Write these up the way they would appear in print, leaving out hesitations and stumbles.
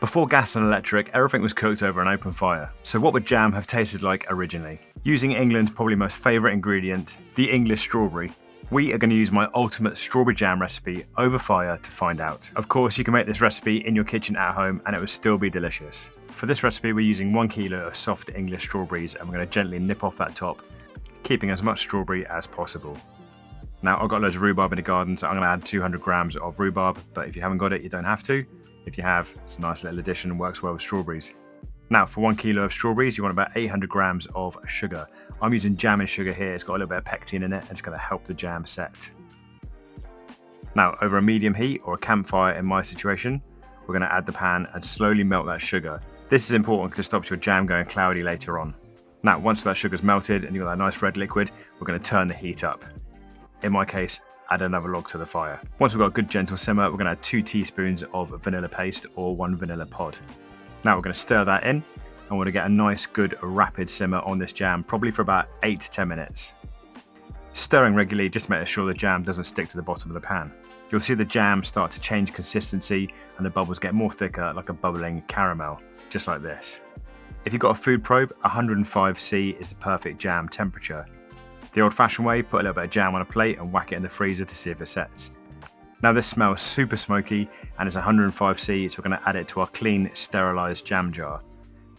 Before gas and electric, everything was cooked over an open fire. So what would jam have tasted like originally? Using England's probably most favourite ingredient, the English strawberry, we are going to use my ultimate strawberry jam recipe over fire to find out. Of course, you can make this recipe in your kitchen at home and it will still be delicious. For this recipe, we're using 1 kilo of soft English strawberries and we're going to gently nip off that top, keeping as much strawberry as possible. Now, I've got loads of rhubarb in the garden, so I'm going to add 200 grams of rhubarb, but if you haven't got it, you don't have to. If you have, it's a nice little addition and works well with strawberries. Now, for 1 kilo of strawberries, you want about 800 grams of sugar. I'm using jamming sugar here. It's got a little bit of pectin in it, and it's going to help the jam set. Now, over a medium heat or a campfire in my situation, we're going to add the pan and slowly melt that sugar. This is important because it stops your jam going cloudy later on. Now, once that sugar's melted and you've got that nice red liquid, we're going to turn the heat up. In my case, add another log to the fire. Once we've got a good gentle simmer, we're going to add 2 teaspoons of vanilla paste or 1 vanilla pod. Now we're going to stir that in and we're going to get a nice good rapid simmer on this jam, probably for about 8 to 10 minutes. Stirring regularly just to make sure the jam doesn't stick to the bottom of the pan. You'll see the jam start to change consistency and the bubbles get more thicker like a bubbling caramel, just like this. If you've got a food probe, 105°C is the perfect jam temperature. The old-fashioned way, put a little bit of jam on a plate and whack it in the freezer to see if it sets. Now this smells super smoky and it's 105°C, so we're going to add it to our clean, sterilised jam jar.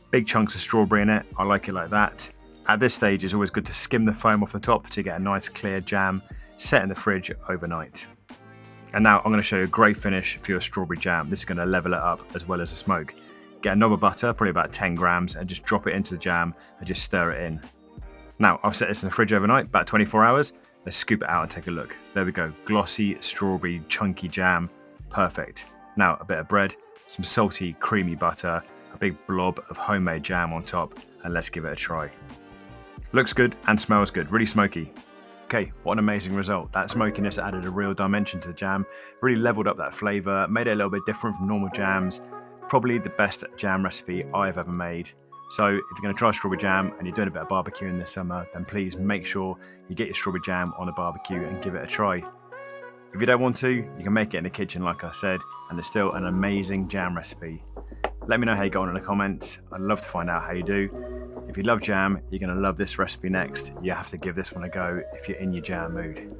Big chunks of strawberry in it, I like it like that. At this stage, it's always good to skim the foam off the top to get a nice clear jam, set in the fridge overnight. And now I'm going to show you a great finish for your strawberry jam. This is going to level it up as well as the smoke. Get a knob of butter, probably about 10 grams, and just drop it into the jam and just stir it in. Now, I've set this in the fridge overnight, about 24 hours. Let's scoop it out and take a look. There we go, glossy, strawberry, chunky jam. Perfect. Now, a bit of bread, some salty, creamy butter, a big blob of homemade jam on top, and let's give it a try. Looks good and smells good, really smoky. Okay, what an amazing result. That smokiness added a real dimension to the jam, really leveled up that flavour, made it a little bit different from normal jams. Probably the best jam recipe I've ever made. So if you're going to try strawberry jam and you're doing a bit of barbecuing this summer, then please make sure you get your strawberry jam on a barbecue and give it a try. If you don't want to, you can make it in the kitchen like I said, and it's still an amazing jam recipe. Let me know how you got on in the comments. I'd love to find out how you do. If you love jam, you're going to love this recipe next. You have to give this one a go if you're in your jam mood.